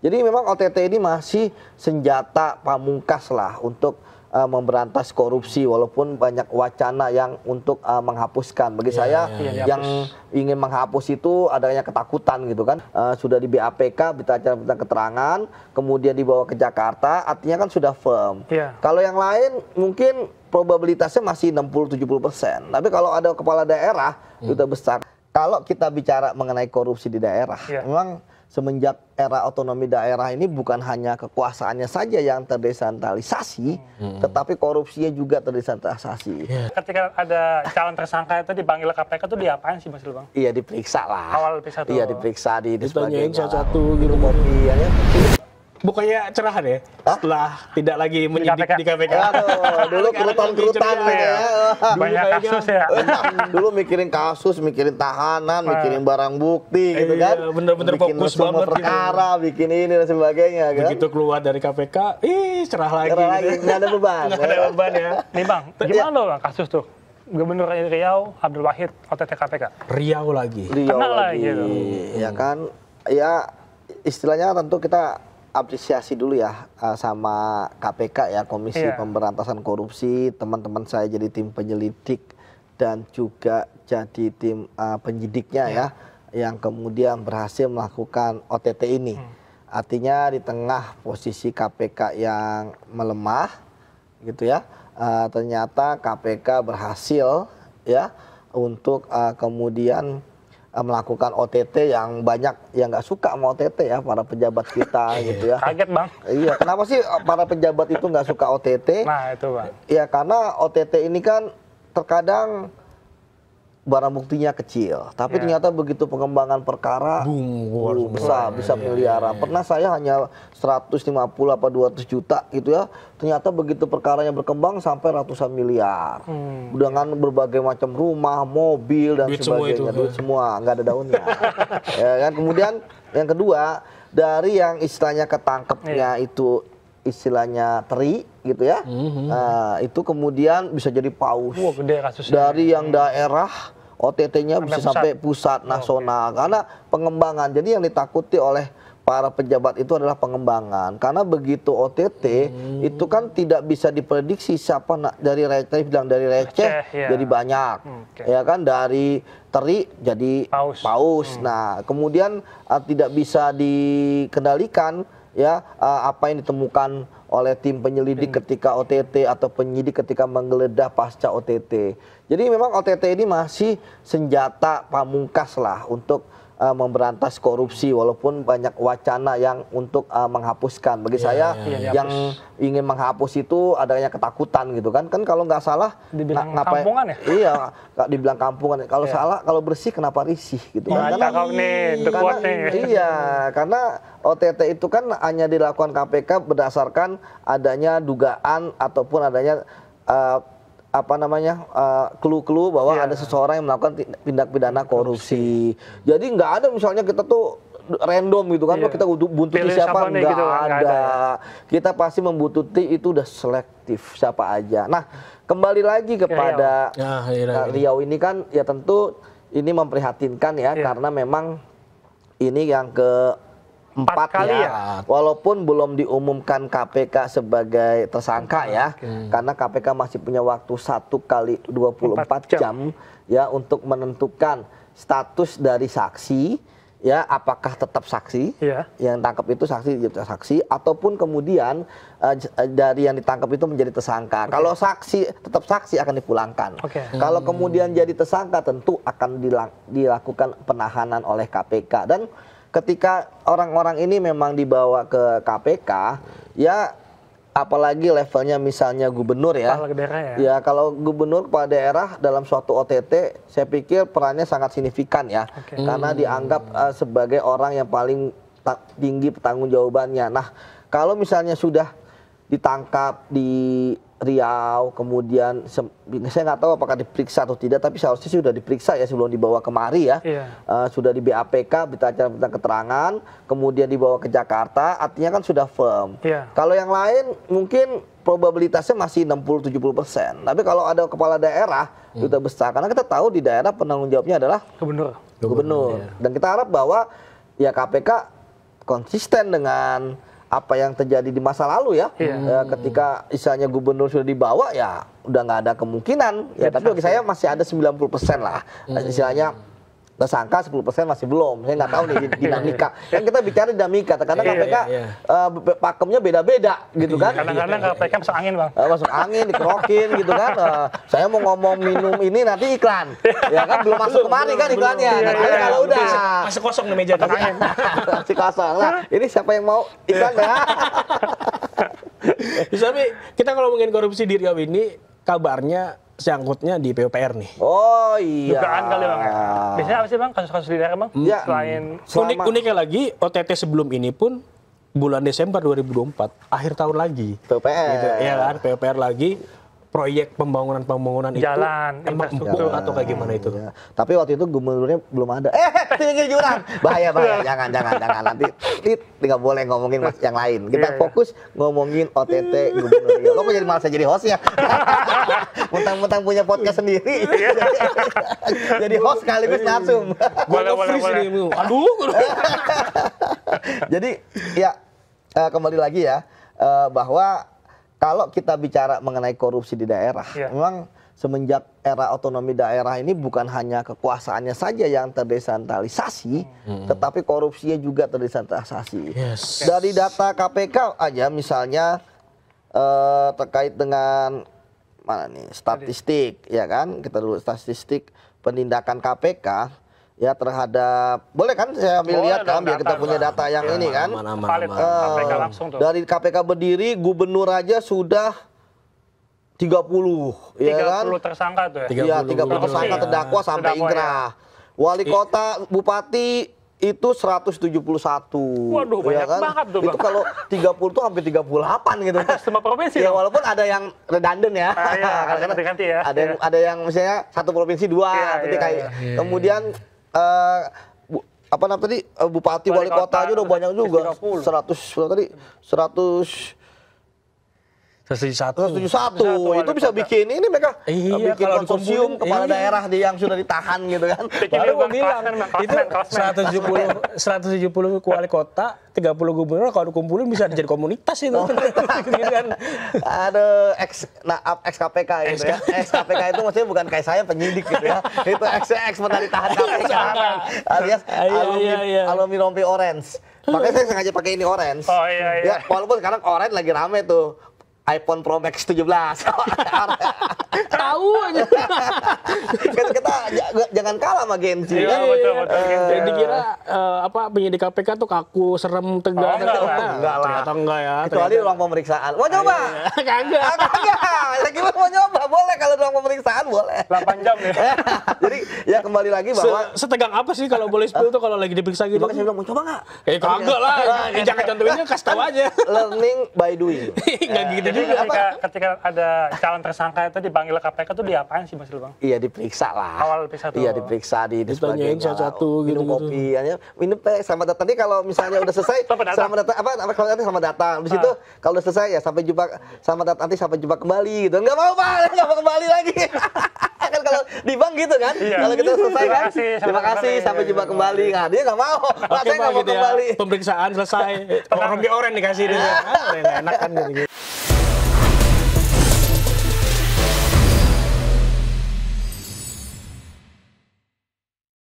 Jadi memang OTT ini masih senjata pamungkas lah untuk memberantas korupsi, walaupun banyak wacana yang untuk menghapuskan. Bagi saya yang ingin menghapus itu adanya ketakutan gitu kan. Sudah di BAPK, berita keterangan, kemudian dibawa ke Jakarta, artinya kan sudah firm. Kalau yang lain mungkin probabilitasnya masih 60-70%. Tapi kalau ada kepala daerah itu besar. Kalau kita bicara mengenai korupsi di daerah, memang semenjak era otonomi daerah ini bukan hanya kekuasaannya saja yang terdesentralisasi, tetapi korupsinya juga terdesentralisasi. Ketika ada calon tersangka itu dipanggil KPK tuh diapain sih Mas Ilbang? Iya, diperiksa lah. Awal diperiksa tuh. Iya, diperiksa ditanyain satu-satu gitu. Kopi ya. Bukannya cerahan ya? Setelah tidak lagi menyidik di KPK. Aduh, dulu kerutan-kerutan ya. Banyak kasus ya. Dulu mikirin kasus, mikirin tahanan, mikirin barang bukti gitu kan. Bener-bener fokus banget perkara, bikin ini dan sebagainya kan. Begitu keluar dari KPK, cerah lagi. Nggak ada beban. Nggak ada beban ya. Nih Bang, gimana loh Bang kasus tuh? Gubernur Riau, Abdul Wahid, OTT KPK. Riau lagi. Kena lagi gitu. Ya kan, ya istilahnya tentu kita apresiasi dulu ya sama KPK ya, Komisi Pemberantasan Korupsi, teman-teman saya jadi tim penyelidik dan juga jadi tim penyidiknya ya, yang kemudian berhasil melakukan OTT ini. Artinya di tengah posisi KPK yang melemah gitu ya, ternyata KPK berhasil ya untuk kemudian melakukan OTT yang banyak yang nggak suka sama OTT ya, para pejabat kita gitu ya. Kaget Bang. Iya, kenapa sih para pejabat itu nggak suka OTT? Nah itu Bang. Ya karena OTT ini kan terkadang barang buktinya kecil, tapi ternyata begitu pengembangan perkara besar, bisa miliaran. Pernah saya hanya 150 apa 200 juta gitu ya, ternyata begitu perkaranya berkembang sampai ratusan miliar. Dengan berbagai macam rumah, mobil dan duit sebagainya, duit semua, nggak ada daunnya. Ya kan. Kemudian yang kedua, dari yang istilahnya ketangkepnya itu istilahnya teri gitu ya, itu kemudian bisa jadi paus. Gede kasusnya. Dari yang daerah OTT-nya bisa sampai pusat nasional karena pengembangan. Jadi yang ditakuti oleh para pejabat itu adalah pengembangan, karena begitu OTT itu kan tidak bisa diprediksi siapa dari receh, bilang dari receh jadi banyak, ya kan, dari teri jadi paus. Nah kemudian tidak bisa dikendalikan ya apa yang ditemukan oleh tim penyelidik ketika OTT atau penyidik ketika menggeledah pasca OTT. Jadi memang OTT ini masih senjata pamungkas lah untuk memberantas korupsi, walaupun banyak wacana yang untuk menghapuskan. Bagi saya yang ingin menghapus itu adanya ketakutan gitu kan. Kan kalau nggak salah dibilang kampungan ya? Iya, dibilang kampungan. Kalau salah, kalau bersih kenapa risih gitu kan. Karena OTT itu kan hanya dilakukan KPK berdasarkan adanya dugaan ataupun adanya clue-clue bahwa ada seseorang yang melakukan tindak pidana korupsi. Jadi nggak ada misalnya kita tuh random gitu kan, kita buntuti siapa, nggak gitu, ada. Kita pasti membuntuti itu udah selektif siapa aja. Nah kembali lagi kepada Riau ini kan ya tentu ini memprihatinkan ya, karena memang ini yang keempat ya, walaupun belum diumumkan KPK sebagai tersangka ya, karena KPK masih punya waktu 1 kali 24 jam ya untuk menentukan status dari saksi ya, apakah tetap saksi yang tangkap itu saksi ataupun kemudian dari yang ditangkap itu menjadi tersangka. Kalau saksi tetap saksi akan dipulangkan. Kalau kemudian jadi tersangka tentu akan dilakukan penahanan oleh KPK. Dan ketika orang-orang ini memang dibawa ke KPK, ya apalagi levelnya misalnya gubernur ya. Ya kalau gubernur kepala daerah dalam suatu OTT, saya pikir perannya sangat signifikan ya. Karena dianggap sebagai orang yang paling tinggi pertanggungjawabannya. Nah, kalau misalnya sudah ditangkap di Riau, kemudian saya nggak tahu apakah diperiksa atau tidak, tapi seharusnya sudah diperiksa ya sebelum dibawa kemari ya. Sudah di BAPK, berita keterangan, kemudian dibawa ke Jakarta, artinya kan sudah firm. Kalau yang lain mungkin probabilitasnya masih 60-70%. Tapi kalau ada kepala daerah itu besar, karena kita tahu di daerah penanggung jawabnya adalah gubernur. Dan kita harap bahwa ya KPK konsisten dengan apa yang terjadi di masa lalu ya. Ketika misalnya gubernur sudah dibawa ya udah nggak ada kemungkinan ya, tapi bagi saya masih ada 90% lah. Istilahnya tersangka 10% masih belum. Saya nggak tahu nih dinamika. Kan kita bicara dinamika. Terkadang KPK pakemnya beda-beda gitu kan. Kadang-kadang KPK masuk angin, Bang. Masuk angin, dikerokin gitu kan. Saya mau ngomong minum ini nanti iklan. Ya kan belum masuk kemari kan iklannya. Nanti kalau udah masih kosong nih meja tadi. masih kosong. Nah, ini siapa yang mau iklan ya? Tapi kita kalau ngomongin korupsi di Riau ini kabarnya sangkutnya di PUPR nih. Oh iya. Dugaan kali, Bang. Biasanya apa sih, Bang, kasus-kasus di daerah, Bang? Ya. Selain Uniknya lagi, OTT sebelum ini pun bulan Desember 2024, akhir tahun lagi. PUPR. Gitu, ya kan, PUPR lagi. Proyek pembangunan itu jalan, emang infrastruktur atau kayak gimana itu? Ya. Tapi waktu itu gubernurnya belum ada. Tinggi jurang. Bahaya. Jangan. Nanti nggak boleh ngomongin yang lain. Kita fokus ngomongin OTT gubernur Riau. Lo kok jadi malah saya jadi host ya? Mentang-mentang punya podcast sendiri. Jadi host sekaligus langsung. Boleh. Aduh. Jadi ya kembali lagi ya bahwa kalau kita bicara mengenai korupsi di daerah, memang semenjak era otonomi daerah ini bukan hanya kekuasaannya saja yang terdesentralisasi, tetapi korupsinya juga terdesentralisasi. Dari data KPK aja misalnya terkait dengan mana nih statistik, ya kan? Kita dulu statistik penindakan KPK. Ya terhadap, boleh kan saya ambil lihat kan biar kita punya data yang ini kan. KPK langsung tuh. Dari KPK berdiri gubernur aja sudah 30 ya kan. 30 tersangka tuh ya. Iya, 30 tersangka terdakwa sampai inkrah. Wali kota, bupati itu 171. Waduh, banyak kan? banget tuh, Bang. Itu kalau 30 tuh hampir 38 gitu. Semua provinsi. Ya walaupun ada yang redundant ya. Ganti ya. Ada yang misalnya satu provinsi dua, kemudian apa namanya tadi bupati wali kota aja udah banyak juga 100 tadi 171 itu bisa bikin ini mereka bikin konsorsium kepala daerah yang sudah ditahan gitu kan. Baru gue bilang itu 170 wali kota 30 gubernur kalau dikumpulin bisa jadi komunitas itu. Ada ex KPK gitu ya. Ex KPK itu maksudnya bukan kayak saya penyidik gitu ya. Itu ex pernah ditahan KPK alias alumni rompi orange. Makanya saya sengaja pakai ini orange. Oh iya. Ya, walaupun sekarang orange lagi rame tuh. iPhone Pro Max 17. Tahu aja. Kita jangan kalah sama Gen Z. Iya, betul. Jadi dikira penyidik KPK tuh kaku, serem, tegang. Enggak lah. Ternyata enggak ya. Kecuali ruang pemeriksaan. Mau coba? Kagak. Lagi mau nyoba, boleh kalau ruang pemeriksaan boleh. 8 jam nih. Jadi ya kembali lagi bahwa setegang apa sih kalau boleh spill tuh kalau lagi diperiksa gitu? makanya saya bilang mau coba nggak? Kagak lah. Jangan contohinnya kasih tahu aja. Learning by doing. Enggak gitu juga. Ketika ada calon tersangka itu dipanggil KPK tuh diapain sih, Mas Bang? Iya diperiksa lah. Awal diperiksa tuh. Iya diperiksa ditanyain satu-satu minum gitu. kopi, minum teh selamat datang. Tadi kalau misalnya udah selesai selamat datang selamat datang. Habis itu kalau udah selesai ya sampai jumpa selamat datang nanti sampai jumpa kembali gitu. Enggak mau Pak, enggak mau kembali lagi. Kan kalau di bank gitu kan. Kalau kita selesai kan. Terima kasih sampai jumpa kembali. Nah, dia enggak mau. Pak saya enggak mau kembali. Pemeriksaan selesai. Orang di oren dikasih dia. Enak kan gitu.